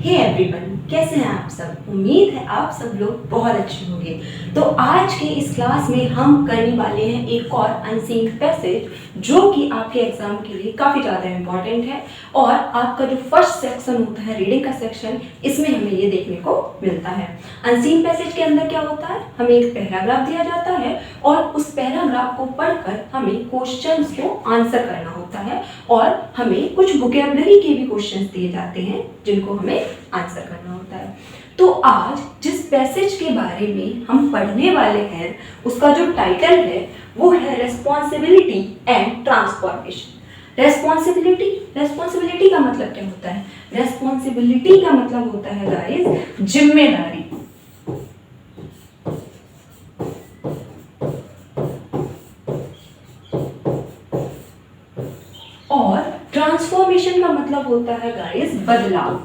Hey everyone, कैसे हैं आप सब। उम्मीद है आप सब लोग बहुत अच्छे होंगे। तो आज के इस क्लास में हम करने वाले हैं एक और अनसीन पैसेज जो कि आपके एग्जाम के लिए काफ़ी ज़्यादा इम्पॉर्टेंट है। और आपका जो फर्स्ट सेक्शन होता है रीडिंग का सेक्शन, इसमें हमें ये देखने को मिलता है। अनसीन पैसेज के अंदर क्या होता है, हमें एक पैराग्राफ दिया जाता है और उस पैराग्राफ को पढ़कर हमें क्वेश्चंस को आंसर करना होता है और हमें कुछ वोकैबुलरी के भी क्वेश्चंस दिए जाते हैं जिनको हमें आंसर करना होता है। तो आज जिस पैसेज के बारे में हम पढ़ने वाले हैं उसका जो टाइटल है वो है रेस्पॉन्सिबिलिटी एंड ट्रांसफॉर्मेशन। रेस्पॉन्सिबिलिटी का मतलब क्या होता है? रेस्पॉन्सिबिलिटी का मतलब होता है गाइस जिम्मेदारी। और ट्रांसफॉर्मेशन का मतलब होता है गाइस बदलाव।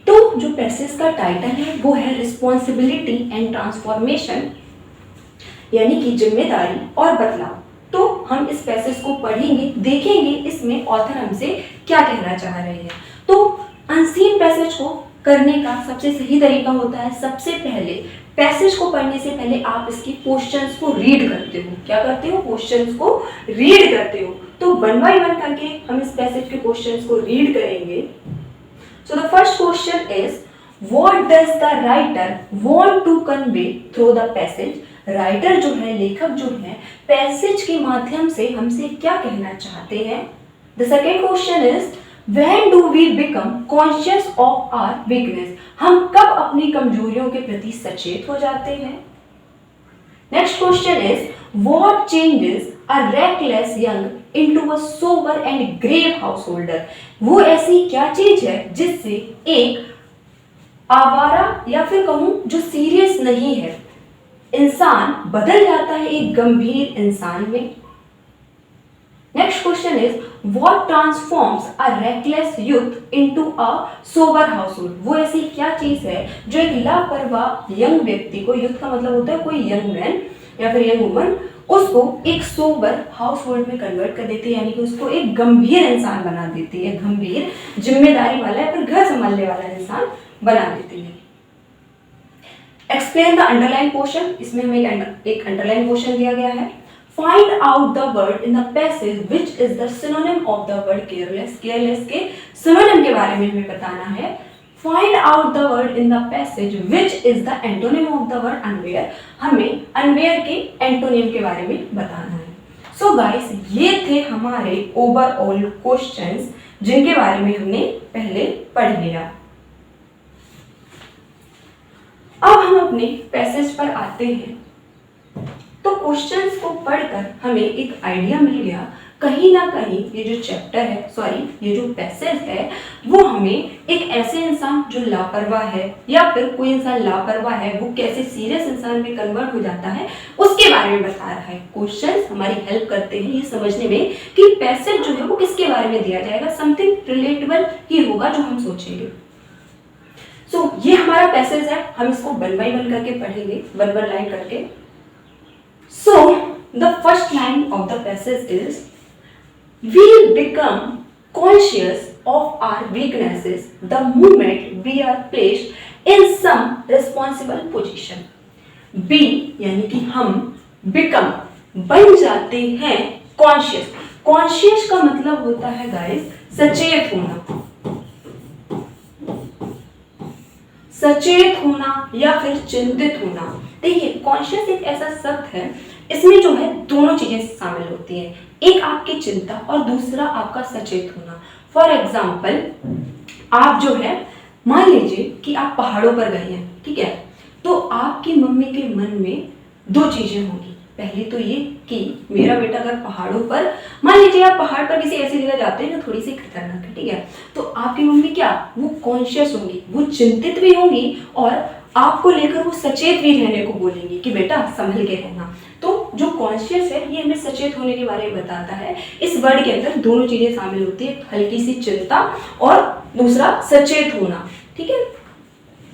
तो जो पैसेज का टाइटल है वो है रिस्पॉन्सिबिलिटी एंड ट्रांसफॉर्मेशन, यानी कि जिम्मेदारी और बदलाव। तो हम इस पैसेज को पढ़ेंगे, देखेंगे इसमें ऑथर हमसे क्या कहना चाह रहे हैं। तो अनसीन पैसेज को करने का सबसे सही तरीका होता है, सबसे पहले पैसेज को पढ़ने से पहले आप इसकी क्वेश्चंस को रीड करते हो। क्या करते हो? क्वेश्चंस को रीड करते हो। तो वन बाय वन करके हम इस पैसेज के क्वेश्चंस को रीड करेंगे। So the first question is, what does the writer want to convey through the passage? Writer जो है, लेखक जो है, पैसेज के माध्यम से हमसे क्या कहना चाहते हैं। The second question is, when do we become conscious of our weakness? हम कब अपनी कमजोरियों के प्रति सचेत हो जाते हैं। Next question is, what changes a reckless young into a sober and grave householder? वो ऐसी क्या चीज है जिससे एक आवारा या फिर कहूं जो सीरियस नहीं है इंसान बदल जाता है एक गंभीर इंसान में। Next question is, what transforms a reckless youth into a sober household? वो ऐसी क्या चीज है जो एक लापरवाह यंग व्यक्ति को, यूथ का मतलब होता है कोई यंग मैन या फिर यंग वुमन, उसको एक सोबर हाउस होल्ड में कन्वर्ट कर देती है, यानी कि उसको एक गंभीर इंसान बना देती है, गंभीर जिम्मेदारी वाला या फिर घर संभालने वाला इंसान बना देती है। एक्सप्लेन द अंडरलाइन पोर्शन, इसमें हमें एक अंडरलाइन पोर्शन दिया गया है। Find out the word in the passage which is the synonym of the word careless. Careless के सिनोनिम के बारे में हमें बताना है। Find out the word in the passage which is the antonym of the word unaware। हमें unaware के antonym के बारे में बताना है। So guys, ये थे हमारे ओवरऑल क्वेश्चंस जिनके बारे में हमने पहले पढ़ लिया। अब हम अपने पैसेज पर आते हैं। तो क्वेश्चंस को पढ़कर हमें एक आइडिया मिल गया, कहीं ना कहीं ये जो चैप्टर है, सॉरी ये जो पैसेज है, वो हमें एक ऐसे इंसान जो लापरवाह है या फिर कोई इंसान लापरवाह है वो कैसे सीरियस इंसान में कन्वर्ट हो जाता है उसके बारे में बता रहा है। क्वेश्चंस हमारी हेल्प करते हैं ये समझने में कि पैसेज जो है वो किसके बारे में दिया जाएगा, समथिंग रिलेटेबल ही होगा जो हम सोचेंगे। सो ये हमारा पैसेज है, हम इसको वन बाय वन करके पढ़ेंगे, वन वन लाइन करके। So the first line of the passage is, we become conscious of our weaknesses the moment we are placed in some responsible position। Be यानी कि हम, become बन जाते हैं conscious। conscious का मतलब होता है गाइस सचेत होना, सचेत होना या फिर चिंतित होना। देखिए कॉन्शियस एक ऐसा शब्द है, इसमें जो है दोनों चीजें शामिल होती हैं, एक आपकी चिंता और दूसरा आपका सचेत होना। फॉर एग्जाम्पल, आप जो है मान लीजिए कि आप पहाड़ों पर गए हैं, ठीक है, तो आपकी मम्मी के मन में दो चीजें होंगी। पहली तो ये कि मेरा बेटा अगर पहाड़ों पर, मान लीजिए आप पहाड़ पर किसी ऐसी जगह जाते हैं ना थोड़ी सी खतरनाक है, ठीक है, तो आपकी मम्मी क्या, वो कॉन्शियस होंगी, वो चिंतित भी होंगी और आपको लेकर वो सचेत भी रहने को बोलेंगी कि बेटा संभल के रहना। तो जो कॉन्शियस है ये हमें सचेत होने के बारे में बताता है। इस वर्ड के अंदर दोनों चीजें शामिल होती है, हल्की सी चिंता और दूसरा सचेत होना, ठीक है।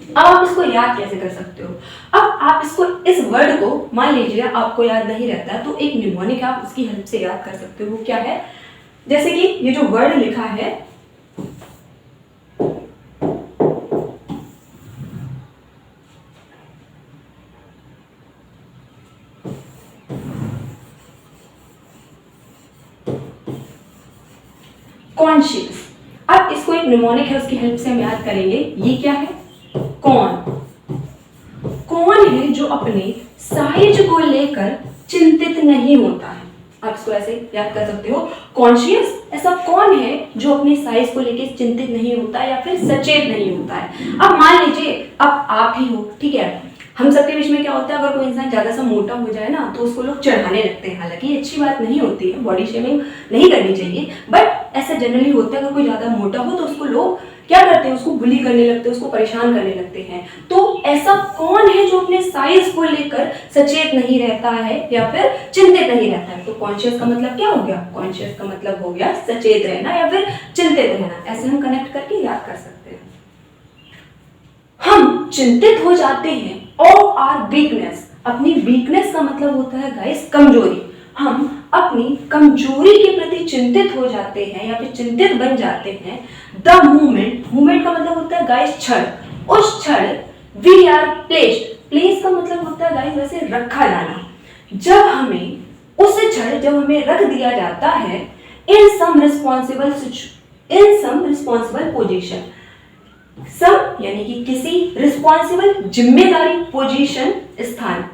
अब आप इसको याद कैसे कर सकते हो? अब आप इसको, इस वर्ड को मान लीजिए आपको याद नहीं रहता तो एक निमोनिक आप उसकी हेल्प से याद कर सकते हो। वो क्या है? जैसे कि ये जो वर्ड लिखा है, कॉन्शियस। अब इसको एक निमोनिक है, उसकी हेल्प से हम याद करेंगे। ये क्या है? कौन। कौन है जो अपने साइज को लेकर चिंतित नहीं होता है। आप इसको ऐसे याद कर सकते हो, कॉन्शियस, ऐसा कौन है जो अपने साइज को लेकर चिंतित नहीं होता या फिर सचेत नहीं होता है। अब मान लीजिए अब आप ही हो, ठीक है, हम सबके बीच में क्या होता है, अगर कोई इंसान ज्यादा सा मोटा हो जाए ना तो उसको लोग चढ़ाने लगते हैं। हालांकि ये अच्छी बात नहीं होती है, बॉडी शेमिंग नहीं करनी चाहिए, बट ऐसा जनरली होता है। अगर कोई ज्यादा मोटा हो तो उसको लोग क्या करते हैं, उसको बुली करने लगते हैं, उसको परेशान करने लगते हैं। तो ऐसा कौन है जो अपने साइज को लेकर सचेत नहीं रहता है या फिर चिंतित नहीं रहता है। तो कॉन्शियस का मतलब क्या हो गया? कॉन्शियस का मतलब हो गया सचेत रहना या फिर चिंतित रहना। ऐसे हम कनेक्ट करके याद कर सकते हैं। हम चिंतित हो जाते हैं ऑफ आर वीकनेस। अपनी वीकनेस का मतलब होता है गाइस कमजोरी। हम अपनी कमजोरी के प्रति चिंतित हो जाते हैं या फिर चिंतित बन जाते हैं द मोमेंट। मोमेंट का मतलब होता है गाइस क्षण। उस क्षण वी आर प्लेस्ड। प्लेस का मतलब होता है गाइस वैसे रखा जाना। जब हमें उस क्षण जब हमें रख दिया जाता है इन सम रिस्पॉन्सिबल पोजीशन। सम यानी कि किसी रिस्पॉन्सिबल जिम्मेदारी पोजीशन स्थान।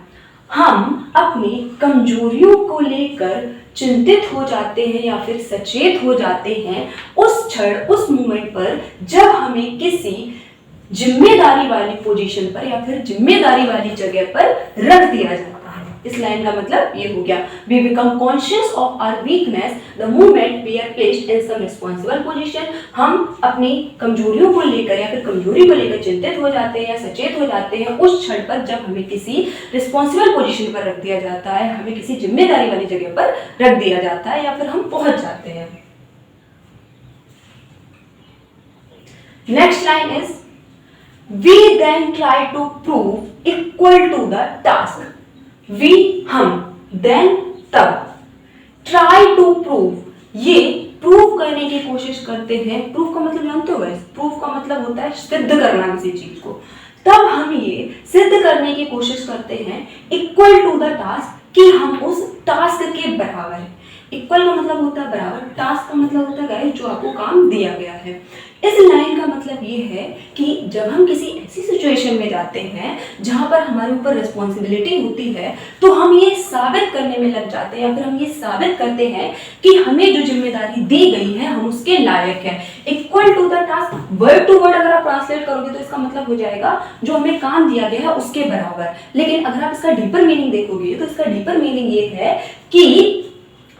हम अपनी कमजोरियों को लेकर चिंतित हो जाते हैं या फिर सचेत हो जाते हैं उस क्षण उस मोमेंट पर जब हमें किसी जिम्मेदारी वाली पोजीशन पर या फिर जिम्मेदारी वाली जगह पर रख दिया जाता है। इस लाइन का मतलब ये हो गया, we become conscious of our weakness the moment we are placed in some responsible position. हम अपनी कमजोरियों को लेकर या फिर कमजोरी को लेकर चिंतित हो जाते हैं या सचेत हो जाते हैं उस क्षण पर जब हमें किसी रिस्पॉन्सिबल पोजीशन पर रख दिया जाता है, हमें किसी जिम्मेदारी वाली जगह पर रख दिया जाता है या फिर हम पहुंच जाते हैं। Next line is we then try to prove equal to the task। we हम then तब try to prove ये प्रूव करने की कोशिश करते हैं। प्रूफ का मतलब जानते हो गाइस? प्रूफ का मतलब होता है सिद्ध करना किसी चीज को। तब हम ये सिद्ध करने की कोशिश करते हैं इक्वल टू द टास्क कि हम उस टास्क के बराबर हैं। इक्वल का मतलब होता है बराबर, टास्क का मतलब होता है गाइस जो आपको काम दिया गया है। इस लाइन का मतलब ये है कि जब हम किसी ऐसी सिचुएशन में जाते हैं जहां पर हमारे ऊपर रिस्पॉन्सिबिलिटी होती है तो हम ये साबित करने में लग जाते हैं या फिर हम ये साबित करते हैं कि हमें जो जिम्मेदारी दी गई है हम उसके लायक हैं। Equal to the task word to word अगर आप ट्रांसलेट करोगे तो इसका मतलब हो जाएगा जो हमें काम दिया गया है उसके बराबर। लेकिन अगर आप इसका डीपर मीनिंग देखोगे तो इसका डीपर मीनिंग ये है कि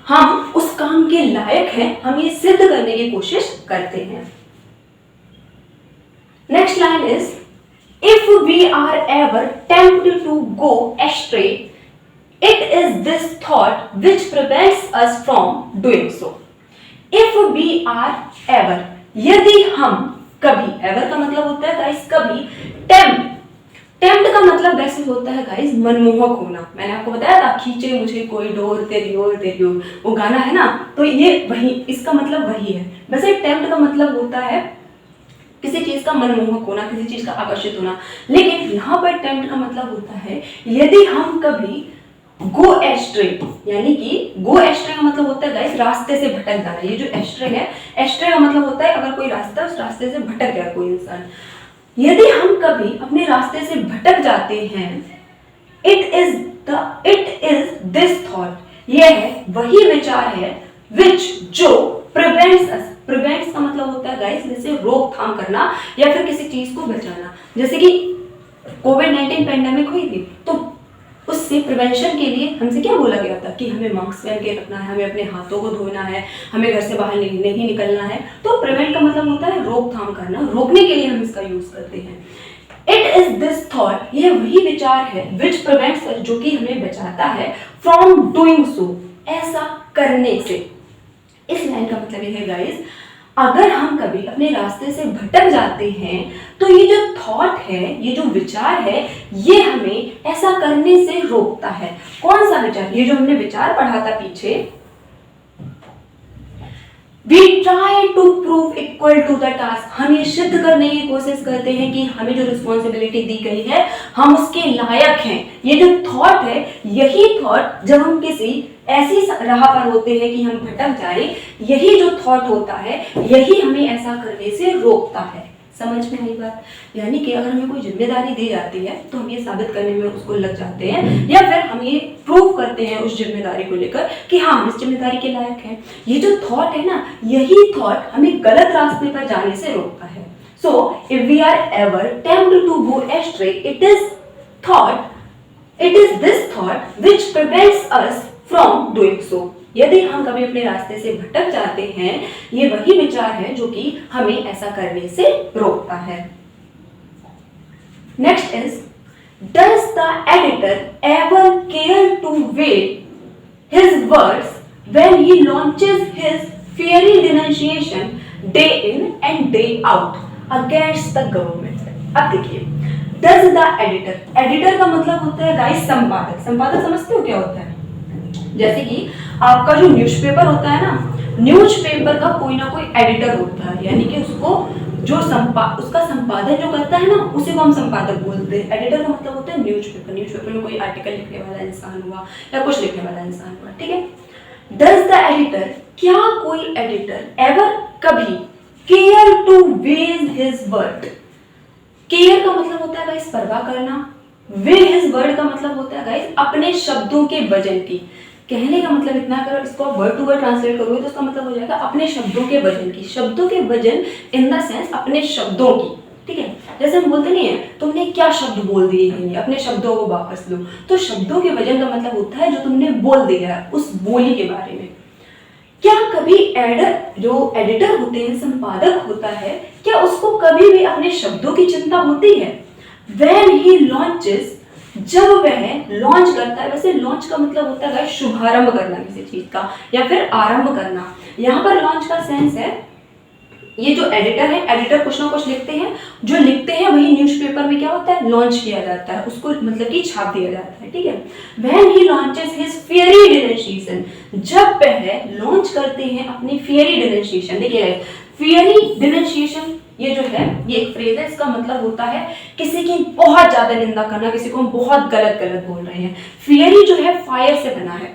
हम उस काम के लायक हैं, हम ये सिद्ध करने की कोशिश करते हैं। Next line is if we are ever tempted to go astray it is this thought which prevents us from doing so. If we are ever, यदि हम कभी, एवर का मतलब होता है गाइस कभी, टेम्प्ट का मतलब वैसे होता है गाइस मनमोहक होना। मैंने आपको बताया था खींचे मुझे कोई डोर तेरी ओर तेरी ओर, वो गाना है ना, तो ये वही, इसका मतलब वही है। वैसे टेम्प्ट का मतलब होता है किसी चीज का मनमोहक होना, किसी चीज का आकर्षित होना। लेकिन यहाँ पर टेम्प्ट का मतलब होता है यदि हम कभी गो एस्ट्रे, यानी कि गो एस्ट्रे का मतलब होता है गाइस रास्ते से भटक जाना। ये जो एस्ट्रे है, एस्ट्रे का मतलब होता है अगर कोई रास्ता उस रास्ते से भटक जाए कोई इंसान। यदि हम कभी अपने रास्ते से भटक जाते हैं इट इज दिस थॉट, यह है वही विचार है विच जो प्रिवेंट्स अस। प्रिवेंट्स का मतलब होता है गाइस जैसे रोकथाम करना या फिर किसी चीज को बचाना। जैसे कि कोविड-19 पेंडेमिक हुई थी तो उससे प्रिवेंशन के लिए हमसे क्या बोला गया था कि हमें मास्क पहन के रखना है, हमें अपने हाथों को धोना है, हमें घर से बाहर नहीं निकलना है। तो प्रिवेंट का मतलब होता है रोकथाम करना, रोकने के लिए हम इसका यूज करते हैं। इट इज दिस थॉट, यह वही विचार है विच प्रिवेंट्स, जो कि हमें बचाता है फ्रॉम डूइंग सो, ऐसा करने से। इस लाइन का मतलब यह है गाइस अगर हम कभी अपने रास्ते से भटक जाते हैं तो ये जो थॉट है, ये जो विचार है, ये हमें ऐसा करने से रोकता है। कौन सा विचार? ये जो हमने विचार पढ़ा था पीछे, we try to prove equal to the task, हम ये सिद्ध करने की कोशिश करते हैं कि हमें जो रिस्पॉन्सिबिलिटी दी गई है हम उसके लायक हैं। ये जो थॉट है, यही थॉट जब हम किसी ऐसी राह पर होते हैं कि हम भटक जाए, यही जो थॉट होता है यही हमें ऐसा करने से रोकता है। समझ में आई बात? यानी कि अगर हमें कोई जिम्मेदारी दी जाती है तो हम ये साबित करने में उसको लग जाते हैं, या फिर हम ये प्रूव करते हैं उस जिम्मेदारी को लेकर कि हाँ हम इस जिम्मेदारी के लायक हैं। ये जो थॉट है ना, यही थॉट हमें गलत रास्ते पर जाने से रोकता है। So if we are ever tempted to go astray, it is this thought which prevents us from doing so. यदि हम कभी अपने रास्ते से भटक जाते हैं, ये वही विचार है जो कि हमें ऐसा करने से रोकता है। Next is, does the editor ever care to weight his words when he launches his fiery denunciation day in and day out against the government? अब देखिए, डज द एडिटर, एडिटर का मतलब होता है गाइस संपादक। संपादक समझते हो क्या होता है? जैसे कि आपका जो न्यूज़पेपर होता है ना, न्यूज़पेपर का कोई ना कोई एडिटर होता है, यानी कि उसको जो उसका संपादन जो करता है ना, उसी को हम संपादक बोलते हैं। एडिटर का मतलब होता है न्यूज़पेपर। न्यूज़पेपर में कोई आर्टिकल लिखने वाला इंसान हुआ या कुछ लिखने वाला इंसान हुआ, ठीक है। डज द एडिटर, क्या कोई एडिटर एवर कभी care to weigh his word? Care का मतलब होता है गाइस परवाह करना, वे हिज वर्ड का मतलब होता है गाइस अपने शब्दों के वजन की। कहने का मतलब इतना, अगर इसको वर्ड टू वर्ड ट्रांसलेट करोगे तो इसका मतलब हो जाएगा अपने शब्दों के वजन की। शब्दों के वजन इन द सेंस अपने शब्दों की, ठीक है। जैसे हम बोलते नहीं है तुमने क्या शब्द बोल दिए हैं, अपने शब्दों को वापस लो। तो शब्दों के वजन का मतलब होता है जो तुमने बोल दिया है उस बोली के बारे में। क्या कभी जो एडिटर होते हैं, संपादक होता है, क्या उसको कभी भी अपने शब्दों की चिंता होती है? When he launches, जब वह लॉन्च करता है, वैसे लॉन्च का मतलब होता है शुभारंभ करना किसी चीज का या फिर आरंभ करना। यहाँ पर लॉन्च का सेंस है, ये जो एडिटर है, एडिटर कुछ ना कुछ लिखते हैं, जो लिखते हैं वही न्यूज़पेपर में क्या होता है, लॉन्च किया जाता है, उसको मतलब कि छाप दिया जाता है, ठीक है। When he launches his fiery denunciation, जब वह लॉन्च करते हैं अपनी fiery denunciation। देखिए fiery denunciation ये जो है, ये एक फ्रेज है, इसका मतलब होता है किसी की बहुत ज्यादा निंदा करना, किसी को हम बहुत गलत गलत बोल रहे हैं। फियरी जो है फायर से बना है।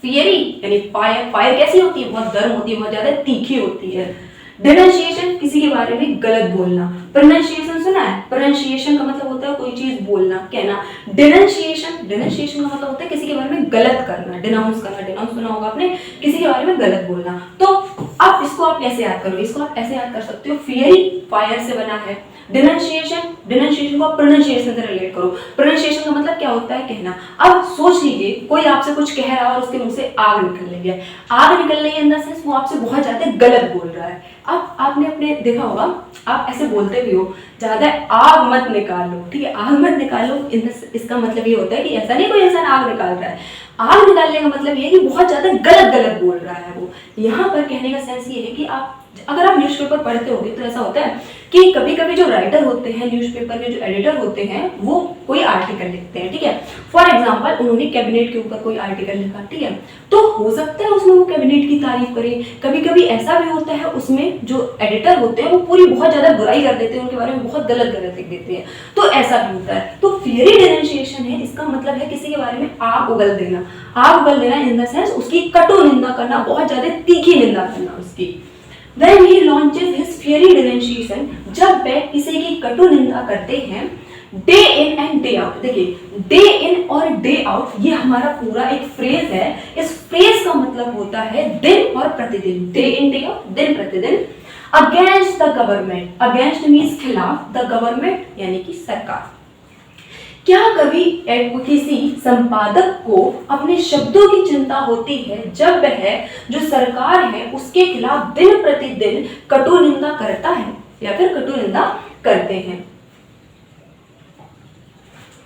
फियरी यानी फायर, फायर कैसी होती है, बहुत गर्म होती है, बहुत ज्यादा तीखी होती है। डिनंशिएशन किसी के बारे में गलत बोलना। प्रोनाउंसिएशन सुना है? प्रोनाउंसिएशन का मतलब होता है कोई चीज बोलना, कहना। डिनंशिएशन, डिनंशिएशन का मतलब होता है किसी के बारे में गलत करना, डिनाउंस करना। डिनाउंस सुना होगा आपने, किसी के बारे में गलत बोलना। तो अब इसको आप कैसे याद करोगे? इसको आप ऐसे याद कर सकते हो, फियरी फायर से बना है। डिनंशिएशन, डिनंशिएशन को प्रोनाउंसिएशन से रिलेट करो। प्रोनाउंसिएशन का मतलब क्या होता है, कहना। अब सोच लीजिए कोई आपसे कुछ कह रहा है और उसके मुंह से आग निकल रही है। आग निकल रही है इन द सेंस वो आपसे बहुत ज्यादा गलत बोल रहा है। अब आपने अपने देखा होगा, आप ऐसे बोलते भी हो, ज्यादा आग मत निकालो, ठीक है, आग मत निकालो। इसका मतलब ये होता है कि ऐसा नहीं कोई इंसान आग निकाल रहा है, आग निकालने का मतलब ये है कि बहुत ज्यादा गलत गलत बोल रहा है वो। यहाँ पर कहने का सेंस ये है कि आप अगर आप न्यूज़पेपर पढ़ते होगे तो ऐसा होता है कि कभी कभी जो राइटर होते हैं, न्यूज़पेपर के जो एडिटर होते हैं, वो कोई आर्टिकल लिखते हैं, ठीक है। फॉर एग्जांपल उन्होंने कैबिनेट के ऊपर कोई आर्टिकल लिखा, ठीक है, तो हो सकता है उसमें वो कैबिनेट की तारीफ करें। कभी कभी ऐसा भी होता है उसमें जो एडिटर होते हैं वो पूरी बहुत ज्यादा बुराई कर देते हैं, उनके बारे में बहुत गलत गलत लिख देते हैं, तो ऐसा भी होता है। तो फियरी डिनंशिएशन है, इसका मतलब है किसी के बारे में आग उगल देना। आग उगल देना इन द सेंस उसकी कटु निंदा करना, बहुत ज्यादा तीखी निंदा करना उसकी। When he launches his fiery denunciation, जब वे किसी की कटु निंदा करते हैं, day in and day out. देखिए डे इन और डे आउट ये हमारा पूरा एक फ्रेज है। इस फ्रेज का मतलब होता है दिन और प्रतिदिन, डे इन डे आउट, दिन प्रतिदिन। Against the government, against means खिलाफ, द गवर्नमेंट यानी कि सरकार। क्या कभी किसी संपादक को अपने शब्दों की चिंता होती है जब वह जो सरकार है उसके खिलाफ दिन प्रतिदिन कटु निंदा करता है या फिर कटु निंदा करते हैं?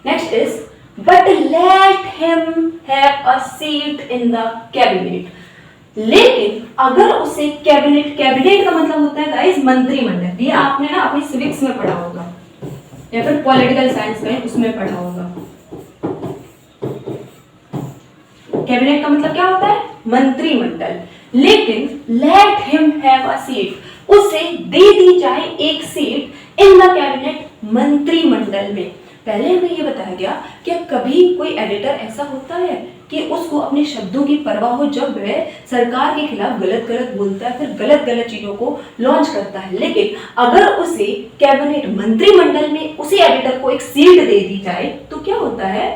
Next is, but let him have a seat in the cabinet. लेकिन अगर उसे कैबिनेट, कैबिनेट का मतलब होता है गाइस मंत्रिमंडल, ये आपने ना अपनी सिविक्स में पढ़ा होगा या फिर पॉलिटिकल साइंस में उसमें पढ़ा होगा। कैबिनेट का मतलब क्या होता है? मंत्रिमंडल। लेकिन let him have a seat, उसे दे दी जाए एक सीट इन द कैबिनेट, मंत्रिमंडल में। पहले हमें ये बताया गया कि कभी कोई एडिटर ऐसा होता है कि उसको अपने शब्दों की परवाह हो, जब वह सरकार के खिलाफ गलत गलत बोलता है, फिर गलत गलत चीजों को लॉन्च करता है, लेकिन अगर उसे कैबिनेट मंत्रिमंडल में उसी एडिटर को एक सीट दे दी जाए तो क्या होता है,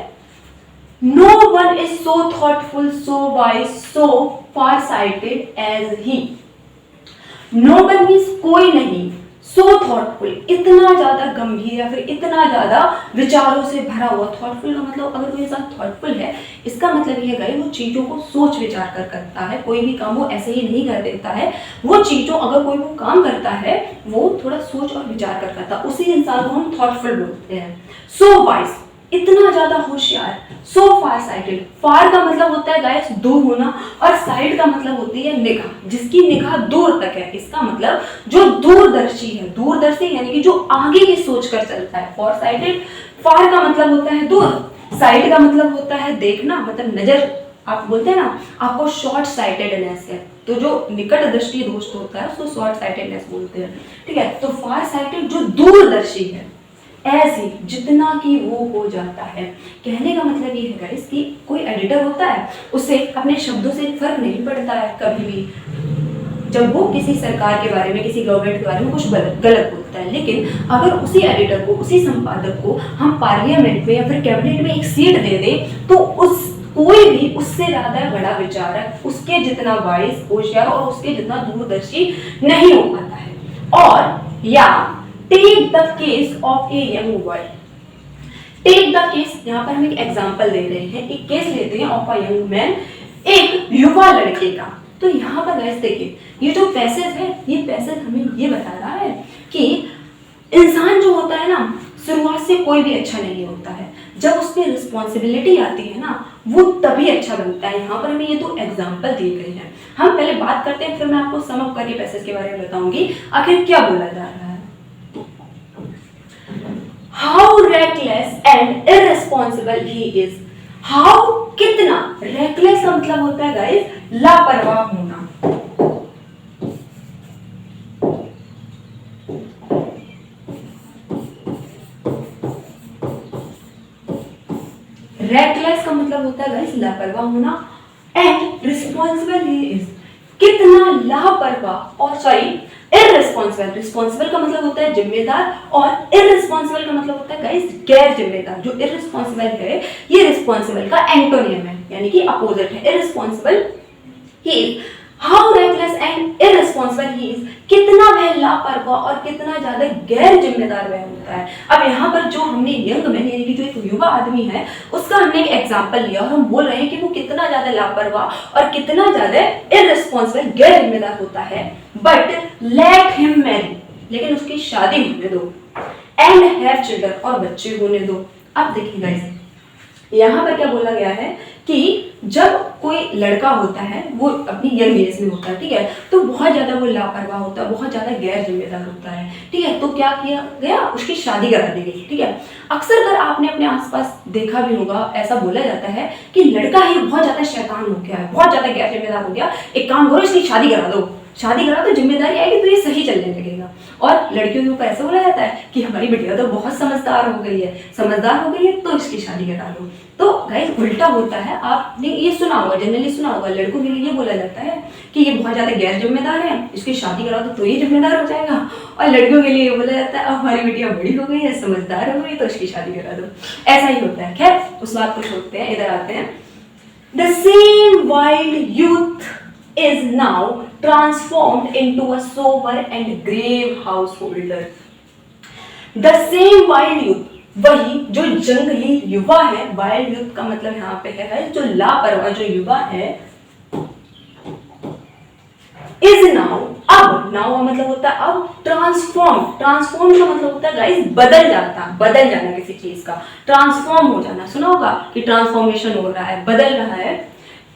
no one is so thoughtful, so wise, so far sighted as he. No one means कोई नहीं, सो थॉटफुल इतना ज्यादा गंभीर या फिर इतना ज्यादा विचारों से भरा हुआ। थॉटफुल का मतलब अगर कोई इंसान थॉटफुल है, इसका मतलब ये है वो चीजों को सोच विचार कर करता है, कोई भी काम वो ऐसे ही नहीं कर देता है, वो चीजों अगर कोई वो काम करता है वो थोड़ा सोच और विचार कर करता है, उसी इंसान को हम थॉटफुल बोलते हैं। सो वाइज इतना ज्यादा होशियार, सो फार साइटेड, फार का मतलब होता है गाइस दूर होना, और साइड का मतलब होती है निगाह, जिसकी निगाह दूर तक है, इसका मतलब जो दूरदर्शी है, दूरदर्शी यानी कि जो आगे की सोच कर चलता है। फॉर साइटेड, फार का मतलब होता है दूर, साइड का मतलब होता है देखना, मतलब नजर, आप बोलते हैं ना आपको शॉर्ट साइटेडनेस है, तो जो निकट दृष्टि दोष होता है उसको शॉर्ट साइटेडनेस बोलते हैं, ठीक है। तो फार साइटेड जो दूरदर्शी है, ऐसे जितना कि वो हो जाता है। कहने का मतलब ये है गाइस कि कोई एडिटर होता है, उसे अपने शब्दों से फर्क नहीं पड़ता है कभी भी जब वो किसी सरकार के बारे में, किसी गवर्नमेंट के बारे में कुछ गलत बोलता है, लेकिन अगर उसी एडिटर को, उसी संपादक को हम पार्लियामेंट में या फिर कैबिनेट में एक सीट दे दें तो उस कोई भी उससे ज्यादा बड़ा विचारक, उसके जितना वाइज, होशियार और उसके जितना दूरदर्शी नहीं हो पाता है। और या take the case of a young boy, take the case, यहाँ पर हम एक एग्जांपल दे रहे हैं, एक केस लेते हैं ऑफ अ यंग मैन, एक युवा लड़के का। तो यहाँ पर गाइस देखिए, ये जो पैसेज है, ये पैसेज हमें ये बता रहा है कि इंसान जो होता है ना, शुरुआत से कोई भी अच्छा नहीं होता है, जब उस पर रिस्पॉन्सिबिलिटी आती है ना, वो तभी अच्छा बनता है। यहाँ पर हमें ये दो एग्जाम्पल दिए गए हैं, हम पहले बात करते हैं, फिर मैं आपको सम अप करके पैसेज के बारे में बताऊंगी आखिर क्या बोला जा रहा है। How reckless and irresponsible he is. How कितना, reckless का मतलब होता है गाइस लापरवाह होना, reckless का मतलब होता है गाइस लापरवाह होना, and responsible he is कितना लापरवाह, और सॉरी इररिस्पॉन्सिबल, रिस्पॉन्सिबल का मतलब होता है जिम्मेदार और इररिस्पॉन्सिबल का मतलब होता है गाइस गैर जिम्मेदार। जो इररिस्पॉन्सिबल है ये रिस्पॉन्सिबल का एंटोनियम है, यानी कि अपोजिट है। Irresponsible he is, how reckless and irresponsible he is, कितना वह लापरवाह और कितना ज्यादा गैर जिम्मेदार वह होता है। अब यहाँ पर जो हमने यंग मैन यानी कि जो एक युवा आदमी है उसका हमने एक एग्जांपल लिया और हम बोल रहे हैं कि वो कितना ज्यादा लापरवाह और कितना ज्यादा इररिस्पॉन्सिबल गैर जिम्मेदार होता है। बट लेट हिम मैरी, लेकिन उसकी शादी होने दो, एंड हैव चिल्ड्रन, और बच्चे होने दो। अब देखिए गाइस, यहाँ पर क्या बोला गया है कि जब कोई लड़का होता है वो अपनी यंग एज में होता है, ठीक है, तो बहुत ज्यादा वो लापरवाह होता है, बहुत ज्यादा गैर जिम्मेदार होता है, ठीक है। तो क्या किया गया, उसकी शादी करा दी गई, ठीक है। अक्सर कर आपने अपने आसपास देखा भी होगा, ऐसा बोला जाता है कि लड़का ही बहुत ज्यादा शैतान हो गया है, बहुत ज्यादा गैर जिम्मेदार हो गया, एक काम करो इसकी शादी करा दो, शादी करा तो जिम्मेदारी आएगी तो ये सही चलने लगेगा। और लड़कियों के ऊपर ऐसा बोला जाता है कि हमारी बिटिया तो बहुत समझदार हो गई है, समझदार हो गई है तो इसकी शादी करा दो। तो गाइस उल्टा होता है, आपने ये सुना होगा, जनरली सुना होगा, लड़कों के लिए ये बोला जाता है कि ये बहुत ज्यादा गैर जिम्मेदार है, इसकी शादी करा दो तो ये जिम्मेदार हो जाएगा, और लड़कियों के लिए ये बोला जाता है अब हमारी बिटिया बड़ी हो गई है, समझदार हो गई तो इसकी शादी करा दो। ऐसा ही होता है। खैर उस बात को छोड़ते हैं, इधर आते हैं। The same wild youth is now transformed into a sober and grave householder. The same wild youth, वही जो जंगली युवा है, वाइल्ड यूथ का मतलब यहाँ पे है जो लापरवाह जो युवा है, is now, अब now का मतलब होता है अब, ट्रांसफॉर्म, ट्रांसफॉर्म का मतलब होता है गाइस बदल जाता, बदल जाना किसी चीज का, ट्रांसफॉर्म हो जाना, सुना होगा कि ट्रांसफॉर्मेशन हो रहा है, बदल रहा है,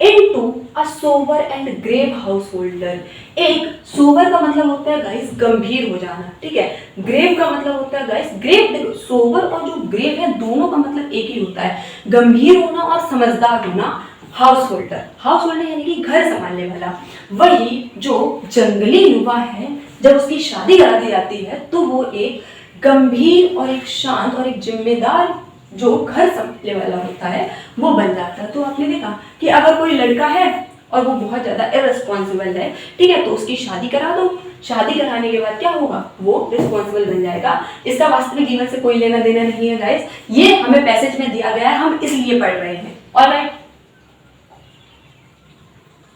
into a sober and grave householder। एक सोबर का मतलब होता है गाइस गंभीर हो जाना, ठीक है। ग्रेव का मतलब होता है गाइस, ग्रेव देखो सोबर और जो ग्रेव है दोनों का मतलब एक ही होता है, गंभीर होना और समझदार होना। हाउस होल्डर यानी कि घर संभालने वाला। वही जो जंगली युवा है, जब उसकी शादी करा दी जाती है तो वो एक गंभीर और एक शांत और एक जिम्मेदार जो घर संभालने वाला होता है वो बन जाता है। तो आपने देखा कि अगर कोई लड़का है और वो बहुत ज्यादा इररिस्पॉन्सिबल है, ठीक है, तो उसकी शादी करा दो। शादी कराने के बाद क्या होगा, वो रिस्पॉन्सिबल बन जाएगा। इसका वास्तविक जीवन से कोई लेना देना नहीं है गाइस, ये हमें पैसेज में दिया गया है, हम इसलिए पढ़ रहे हैं। ऑलराइट,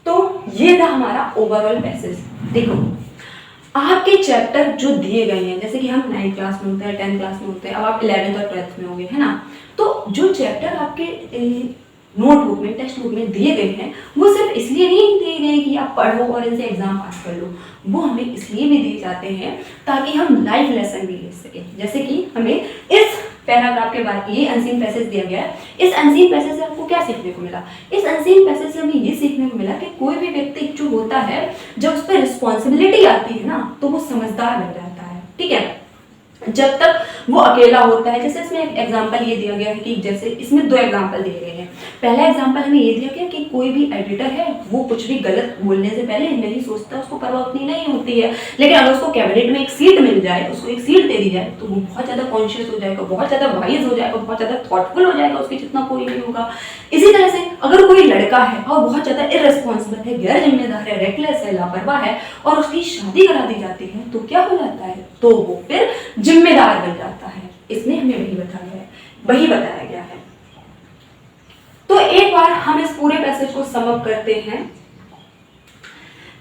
तो ये था हमारा ओवरऑल पैसेज। देखो आपके चैप्टर जो दिए गए हैं, जैसे कि हम 9th क्लास में होते हैं, 10th क्लास में होते हैं, अब आप 11th और 12th में होंगे, है ना। तो जो चैप्टर आपके नोटबुक में, टेक्स्ट बुक में दिए गए हैं, वो सिर्फ इसलिए नहीं दिए गए कि आप पढ़ो और इनसे एग्जाम पास कर लो। वो हमें इसलिए भी दिए जाते हैं ताकि हम लाइफ लेसन भी ले सकें। जैसे कि हमें इस पैराग्राफ के बाद ये अनसीन पैसेज दिया गया है। इस अनसीन पैसेज से आपको क्या सीखने को मिला? इस अनसीन पैसेज से हमें ये सीखने को मिला कि कोई भी व्यक्ति जो होता है, जब उस पर रिस्पॉन्सिबिलिटी आती है ना, तो वो समझदार बन जाता है, ठीक है। जब तक वो अकेला होता है, जैसे इसमें एक एग्जांपल ये दिया गया है कि जैसे इसमें 2 एग्जांपल दिए गए हैं। पहला एग्जांपल हमें ये दिया गया कि कोई भी एडिटर है, वो कुछ भी गलत बोलने से पहले नहीं सोचता, उसको परवाह उतनी नहीं होती है। लेकिन अगर उसको कैबिनेट में एक सीट मिल जाए, उसको एक सीट दे दी जाए, तो वो बहुत ज्यादा कॉन्शियस हो जाएगा, बहुत ज्यादा वाइज हो जाएगा, बहुत ज्यादा थॉटफुल हो जाएगा, उसके जितना कोई नहीं होगा। इसी तरह से अगर कोई लड़का है और बहुत ज्यादा इररिस्पॉन्सिबल है, गैर जिम्मेदार है, रेकलेस है, लापरवाह है, और उसकी शादी करा दी जाती है, तो क्या हो जाता है? तो वो फिर जिम्मेदार बन जाता है। इसने हमें वही बताया गया है। तो एक बार हम इस पूरे पैसेज को सम अप करते हैं।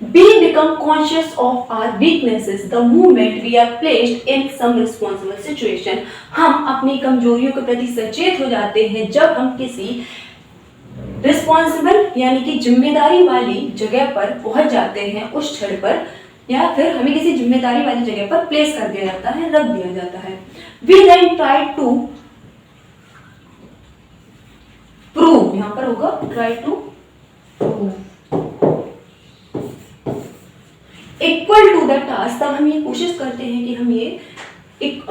We become conscious of our weaknesses the moment we are placed in some responsible situation. हम अपनी कमजोरियों के प्रति सचेत हो जाते हैं जब हम किसी रिस्पॉन्सिबल यानी कि जिम्मेदारी वाली जगह पर पहुंच जाते हैं, उस क्षण पर, या फिर हमें किसी जिम्मेदारी वाली जगह पर प्लेस कर दिया जाता है, रख दिया जाता है। We then try to prove, यहाँ पर होगा try to equal to the task. तब हम ये कोशिश करते हैं कि हम ये एक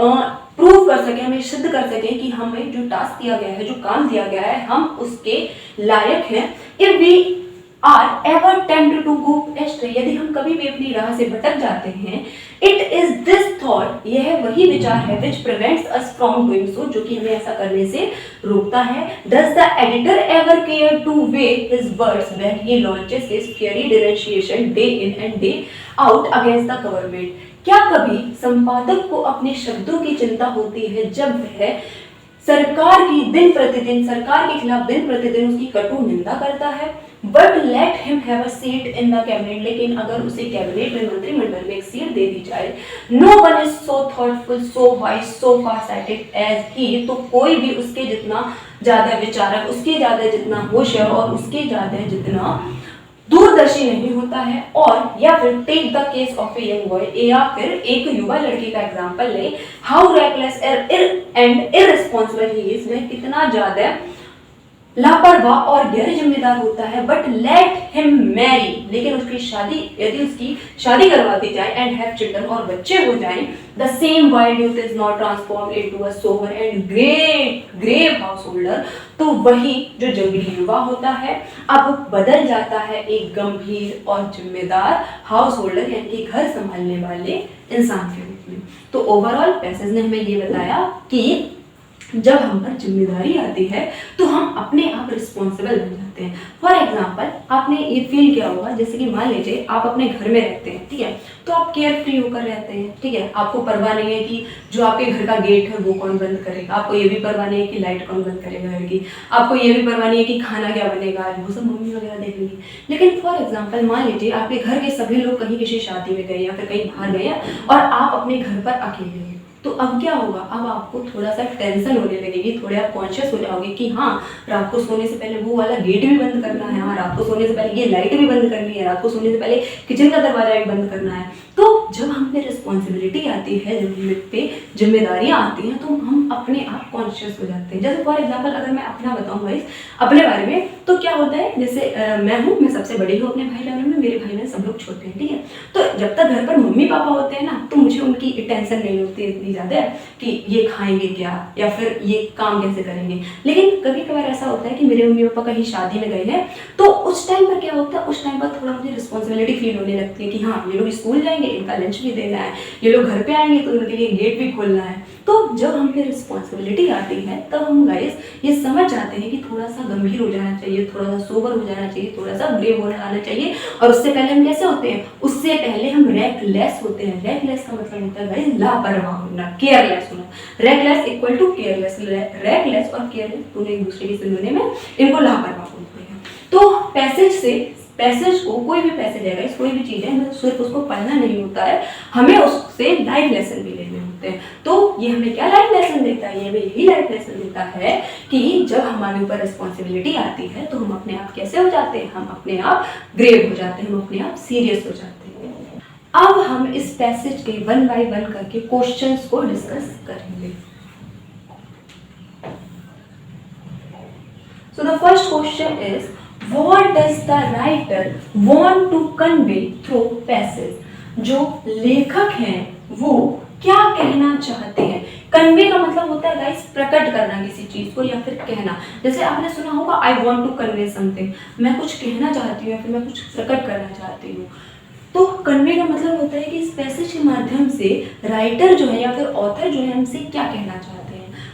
प्रूव कर सकें, हमें सिद्ध कर सकें कि हमें जो टास्क दिया गया है, जो काम दिया गया है, हम उसके लायक हैं। If we are ever tempted to go astray, यदि हम कभी भी अपनी राह से भटक जाते हैं, इट इज दिस थॉट, यह वही विचार है, which prevents us from doing so, जो कि हमें ऐसा करने से रोकता है। Does the editor ever care to weigh his words when he launches his fiery denunciation day in and day out against the government? क्या कभी संपादक को अपने शब्दों की चिंता होती है जब वह सरकार के खिलाफ दिन प्रतिदिन उसकी कटु निंदा करता है? But let him have a seat in the cabinet, लेकिन अगर उसे कैबिनेट में, मंत्रिमंडल में एक सीट दे दी जाए, no one is so thoughtful, so wise, so farsighted as he, तो कोई भी उसके जितना ज्यादा विचारक, उसके ज्यादा जितना होशियार और उसके ज्यादा जितना दूरदर्शी नहीं होता है। और या फिर take the case of a young boy, या फिर एक युवा लड़के का एग्जांपल ले, how reckless and irresponsible he is, वह कितना ज्यादा लापरवाह और गैर जिम्मेदार होता है। बट लेट हिम मैरी, लेकिन उसकी शादी, यदि उसकी शादी करवा दी जाए, एंड हैव चिल्ड्रन, और बच्चे हो जाएं, the same wild youth is not transformed into a sober and grave householder, तो वही जो जंगली युवा होता है अब बदल जाता है एक गंभीर और जिम्मेदार हाउस होल्डर यानी कि घर संभालने वाले इंसान के रूप में। तो ओवरऑल पैसेज ने हमें ये बताया कि जब हम पर जिम्मेदारी आती है तो हम अपने आप रिस्पॉन्सिबल बन जाते हैं। फॉर एग्जाम्पल, आपने ये फील किया होगा, जैसे कि मान लीजिए आप अपने घर में रहते हैं, ठीक है, तो आप केयर फ्री होकर रहते हैं, ठीक है, आपको परवाह नहीं है कि जो आपके घर का गेट है वो कौन बंद करेगा, आपको ये भी परवाह नहीं है कि लाइट कौन बंद करेगा घर की, आपको ये भी परवाह नहीं है कि खाना क्या बनेगा, वो सब मम्मी वगैरह देख लेंगी। लेकिन फॉर एग्जाम्पल मान लीजिए आपके घर के सभी लोग कहीं किसी शादी में गए या फिर कहीं बाहर गए और आप अपने घर पर अकेले हैं, तो अब क्या होगा, अब आपको थोड़ा सा टेंशन होने लगेगी, थोड़े आप कॉन्शियस हो जाओगे कि हाँ, रात को सोने से पहले वो वाला गेट भी बंद करना है, हाँ, रात को सोने से पहले ये लाइट भी बंद करनी है, रात को सोने से पहले किचन का दरवाजा भी बंद करना है। तो जब हम पे रिस्पॉन्सिबिलिटी आती है, जब हम पे जिम्मेदारियाँ आती हैं, तो हम अपने आप कॉन्शियस हो जाते हैं। जैसे फॉर एग्जाम्पल अगर मैं अपना बताऊँ भाई अपने बारे में, तो क्या होता है, जैसे मैं सबसे बड़ी हूँ अपने भाई बहनों में, मेरे भाई बहन सब लोग छोटे हैं, ठीक है, तो जब तक घर पर मम्मी पापा होते हैं ना, तो मुझे उनकी टेंशन नहीं होती इतनी ज़्यादा है कि ये खाएंगे क्या या फिर ये काम कैसे करेंगे। लेकिन कभी कभार ऐसा होता है कि मेरे मम्मी पापा कहीं शादी में गए हैं, तो उस टाइम पर क्या होता है, उस टाइम पर थोड़ा मुझे रिस्पॉन्सिबिलिटी फील होने लगती है कि हाँ ये लोग स्कूल जाएंगे, इनका लंच भी देना है, ये लोग घर पे आएंगे तो उनके लिए गेट भी खोलना है। तो जब हम पे रिस्पॉन्सिबिलिटी आती है तब हम गाइस ये समझ जाते हैं कि थोड़ा सा गंभीर हो जाना चाहिए, थोड़ा सा सोबर हो जाना चाहिए, थोड़ा सा ब्रेव हो जाना चाहिए। और उससे पहले हम कैसे होते हैं, उससे पहले हम रेकलेस होते हैं। रेकलेस का मतलब होता है गाइस लापरवाह होना, केयरलेस होना। Reckless equal to careless. Reckless और केयरलेस दोनों एक दूसरे के सिनोनिम में, इनको लापरवाह बोलते हैं। तो पैसेज को कोई भी पैसेज है, कोई भी चीज़ है, सिर्फ उसको पढ़ना नहीं होता है, हमें उससे लाइफ लेसन भी लेने होते हैं। तो ये हमें क्या लाइफ लेसन देता है, ये हमें यही लाइफ लेसन देता है कि जब हमारे ऊपर रिस्पॉन्सिबिलिटी आती है तो हम अपने आप कैसे हो जाते हैं, हम अपने आप ग्रेव हो जाते हैं, हम अपने आप सीरियस हो जाते हैं। अब हम इस पैसेज के 1 बाय 1 करके क्वेश्चंस को डिस्कस करेंगे। So the first question is, what does the writer want to convey through passage? जो लेखक हैं वो क्या कहना चाहते हैं। कन्वे का मतलब होता है गाइस प्रकट करना किसी चीज को या फिर कहना। जैसे आपने सुना होगा I want to convey something, मैं कुछ कहना चाहती हूँ या फिर मैं कुछ प्रकट करना चाहती हूँ। तो कन्वे का मतलब होता है कि इस पैसेज के माध्यम से राइटर जो है या फिर ऑथर जो है हमसे क्या कहना चाहते हैं।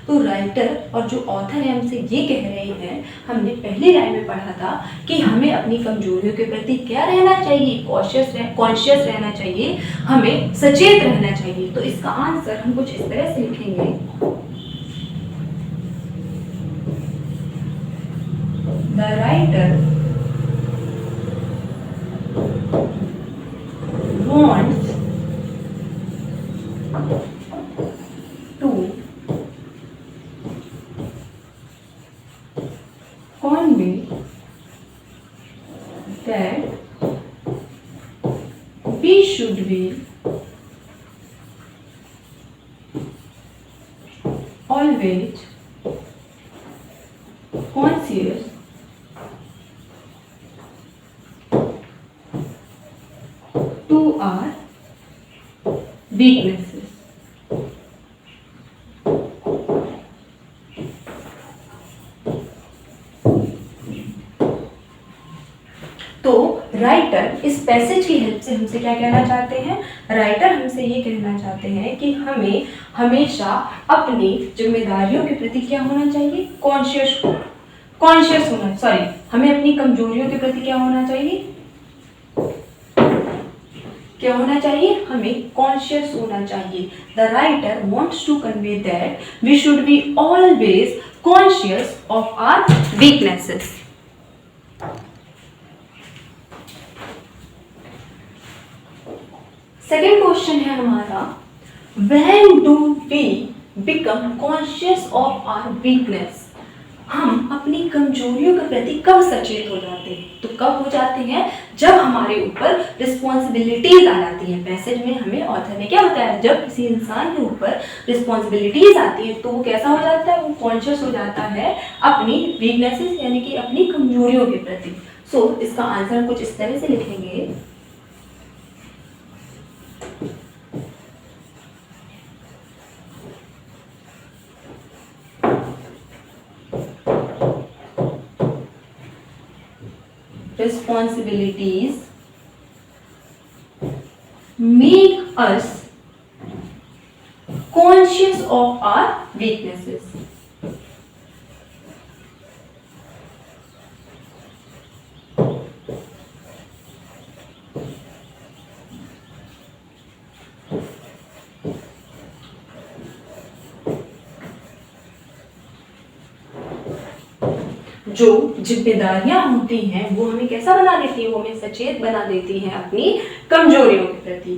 तो राइटर और जो ऑथर है हमसे ये कह रहे हैं, हमने पहली लाइन में पढ़ा था कि हमें अपनी कमजोरियों के प्रति क्या रहना चाहिए, कॉन्शियस रहना चाहिए, हमें सचेत रहना चाहिए। तो इसका आंसर हम कुछ इस तरह से लिखेंगे, the writer wants to convey that we should be always conscious to our weaknesses. तो राइटर इस पैसेज की हेल्प से हमसे क्या कहना चाहते हैं, राइटर हमसे ये कहना चाहते हैं कि हमें हमेशा अपनी जिम्मेदारियों के प्रति क्या होना चाहिए, कॉन्शियस होना, सॉरी, हमें अपनी कमजोरियों के प्रति क्या होना चाहिए, क्या होना चाहिए, हमें कॉन्शियस होना चाहिए। The writer wants to convey that we should be always conscious of our weaknesses. Second question है हमारा, when do we become conscious of our weakness. हम अपनी कमजोरियों के प्रति कब सचेत हो जाते हैं, तो कब हो जाते हैं, जब हमारे ऊपर रिस्पॉन्सिबिलिटीज आ जाती हैं। पैसेज में हमें ऑथर ने क्या बताया, जब किसी इंसान के ऊपर रिस्पॉन्सिबिलिटीज आती है तो वो कैसा हो जाता है, वो कॉन्शियस हो जाता है अपनी वीकनेसेस यानी कि अपनी कमजोरियों के प्रति। सो इसका आंसर कुछ इस तरह से लिखेंगे, responsibilities make us conscious of our weaknesses. जो जिम्मेदारियां होती हैं वो हमें कैसा बना देती है, वो हमें सचेत बना देती हैं अपनी कमजोरियों के प्रति।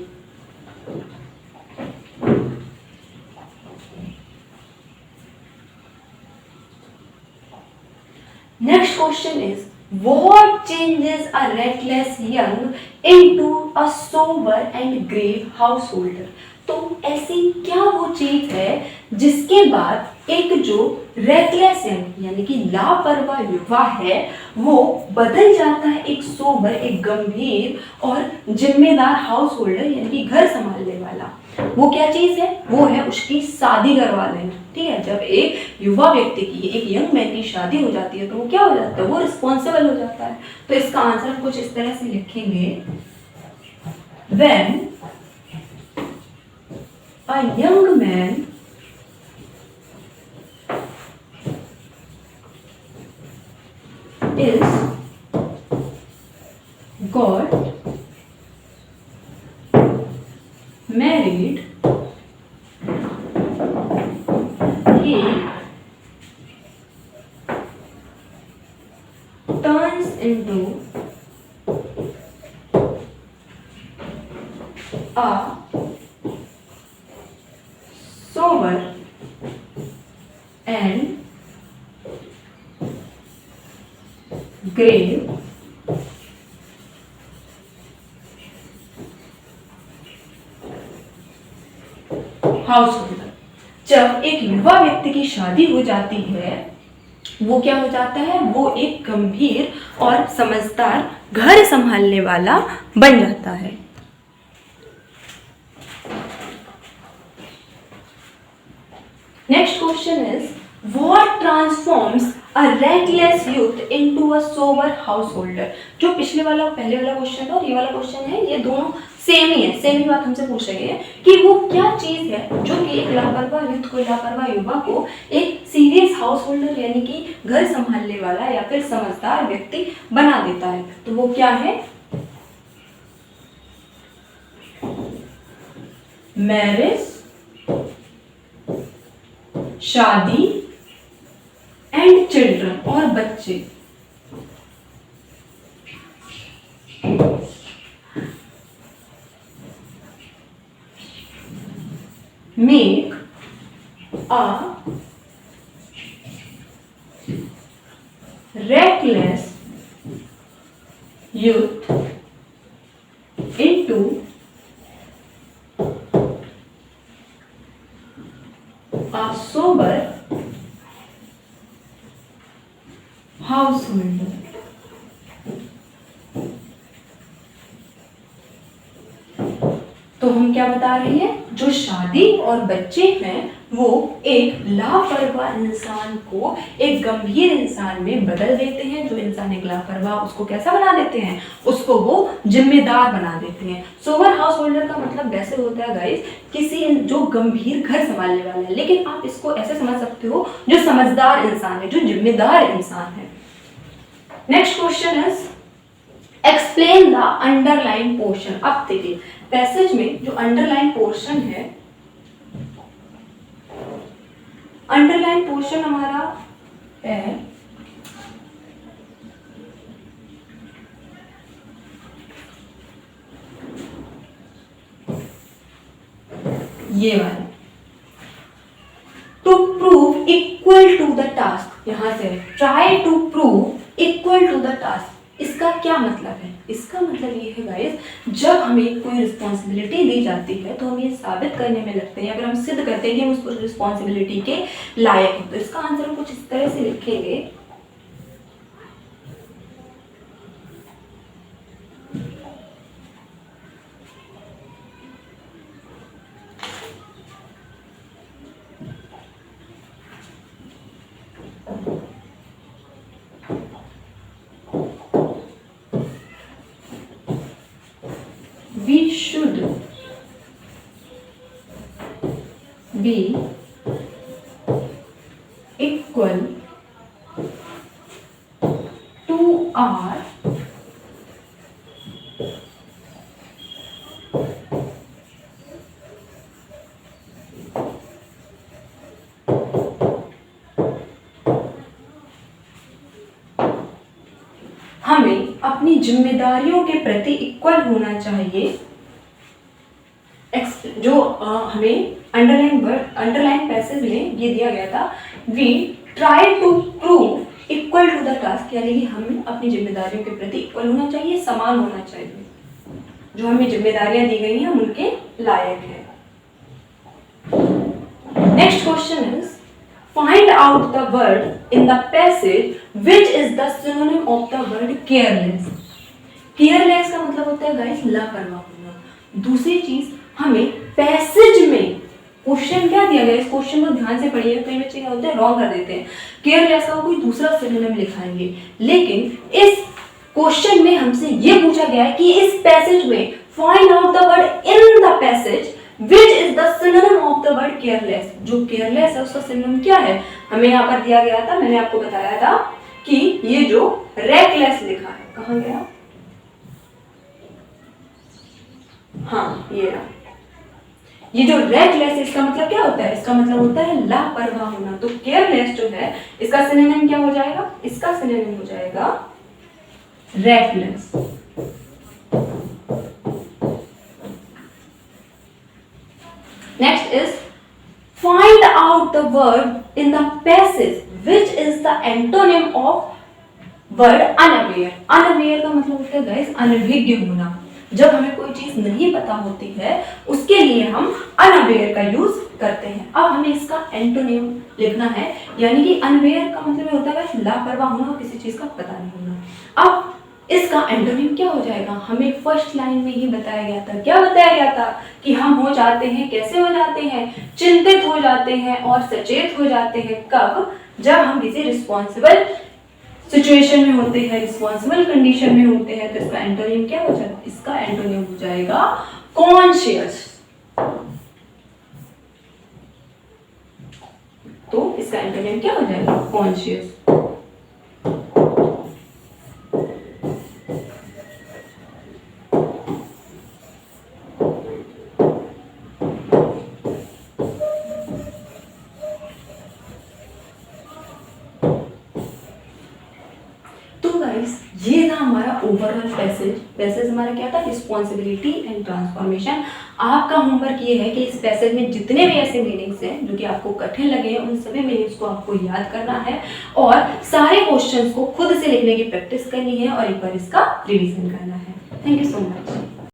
Next question is, what changes a reckless young into a sober and grave householder? तो ऐसी क्या वो चीज है जिसके बाद एक जो रेकलेस यानी कि लापरवाह युवा है वो बदल जाता है एक सोबर, एक गंभीर और जिम्मेदार हाउस होल्डर यानी कि घर संभालने वाला। वो क्या चीज है? वो है उसकी शादी करवा लेना। ठीक है, जब एक युवा व्यक्ति की, एक यंग मैन की शादी हो जाती है तो वो क्या हो जाता है? वो रिस्पॉन्सिबल हो जाता है। तो इसका आंसर कुछ इस तरह से लिखेंगे, when a young man is got married, he turns into a sober and grave house holder. जब एक युवा व्यक्ति की शादी हो जाती है, वो क्या हो जाता है? वो एक गंभीर और समझदार घर संभालने वाला बन जाता है। Next question is, what transforms a reckless youth into a sober householder? जो पिछले वाला पहले वाला क्वेश्चन था और ये वाला क्वेश्चन है, ये दोनों सेम ही है, सेम ही बात हमसे पूछ रही है कि वो क्या चीज है जो कि एक लापरवाह युद्ध को, लापरवाह युवा को एक सीरियस हाउस होल्डर यानी कि घर संभालने वाला या फिर समझदार व्यक्ति बना देता है। तो वो क्या है? मैरिज, शादी एंड चिल्ड्रन और बच्चे। Make a reckless youth into a sober householder। तो हम क्या बता रहे हैं? जो शादी और बच्चे हैं वो एक लापरवाह इंसान को एक गंभीर इंसान में बदल देते हैं। जो इंसान एक लापरवाह, उसको कैसा बना देते हैं? उसको वो जिम्मेदार बना देते हैं। सोबर हाउस होल्डर का मतलब वैसे होता है गाइस, किसी जो गंभीर घर संभालने वाला है, लेकिन आप इसको ऐसे समझ सकते हो जो समझदार इंसान है, जो जिम्मेदार इंसान है। Next question is, explain the underline portion. अब देखिए पैसेज में जो अंडरलाइन पोर्शन है, अंडरलाइन पोर्शन हमारा है ये वाला, to prove equal to the task. यहां से try to prove equal to the task. इसका क्या मतलब है? इसका मतलब ये है गाइस, जब हमें कोई रिस्पॉन्सिबिलिटी दी जाती है तो हम ये साबित करने में लगते हैं, अगर हम सिद्ध करते हैं कि हम उस रिस्पॉन्सिबिलिटी के लायक हैं। तो इसका आंसर हम कुछ इस तरह से लिखेंगे, we should be equal to our हमें अपनी जिम्मेदारियों के प्रति इक्वल होना चाहिए। जो हमें अंडरलाइन पैसेज में ये दिया गया था, we try to prove equal to the task, यानी कि हमें अपनी जिम्मेदारियों के प्रति इक्वल होना चाहिए, समान होना चाहिए। जो हमें जिम्मेदारियां दी गई हैं हम उनके लायक हैं। Next question is, find out the word in the passage which is the synonym of the word careless। careless का मतलब होता है गाइस लापरवाह होना। दूसरी चीज, हमें पैसेज में क्वेश्चन क्या दिया गया, इस क्वेश्चन को ध्यान से पढ़िए। कई बच्चे क्या होते हैं, रॉन्ग कर देते हैं, केयरलेस का कोई दूसरा सिनोनिम लिखाएंगे, लेकिन इस क्वेश्चन में हमसे ये पूछा गया है कि इस पैसेज में find out the word in the passage which is the synonym of the word careless. जो केयरलेस है उसका सिनोनिम क्या है, हमें यहाँ पर दिया गया था, मैंने आपको बताया था कि ये जो रेकलेस लिखा है, कहाँ गया, हाँ ये रहा, ये जो रेकलेस है इसका मतलब क्या होता है, इसका मतलब होता है लापरवाह होना। तो केयरलेस जो है इसका सिनोनिम क्या हो जाएगा, इसका सिनोनिम हो जाएगा reckless. Next is find out the word in the passage which is the antonym of word unaware. Unaware का मतलब होता है गाइस अनभिज्ञ होना। जब हमें कोई चीज नहीं पता होती है उसके लिए हम अनअवेयर का यूज करते हैं। अब हमें इसका एंटोनिम लिखना है, यानी कि अनअवेयर का मतलब होता है लापरवाह होना, किसी चीज का पता नहीं होना। अब इसका एंटोनिम क्या हो जाएगा, हमें फर्स्ट लाइन में ही बताया गया था। क्या बताया गया था कि हम हो जाते हैं, कैसे हो जाते हैं, चिंतित हो जाते हैं और सचेत हो जाते हैं। कब, जब हम किसी रिस्पॉन्सिबल सिचुएशन में होते हैं, रिस्पॉन्सिबल कंडीशन में होते हैं। तो इसका एंटोनिम क्या हो जाएगा, इसका एंटोनिम हो जाएगा कॉन्शियस। तो इसका एंटोनिम क्या हो जाएगा, कॉन्शियस। ये था हमारा ओवरऑल पैसेज हमारा क्या था, रिस्पॉन्सिबिलिटी एंड ट्रांसफॉर्मेशन। आपका होमवर्क ये है कि इस पैसेज में जितने भी ऐसे मीनिंग्स हैं जो कि आपको कठिन लगे हैं उन सभी मीनिंग्स को आपको याद करना है और सारे क्वेश्चंस को खुद से लिखने की प्रैक्टिस करनी है और एक बार इसका रिवीजन करना है। Thank you so much.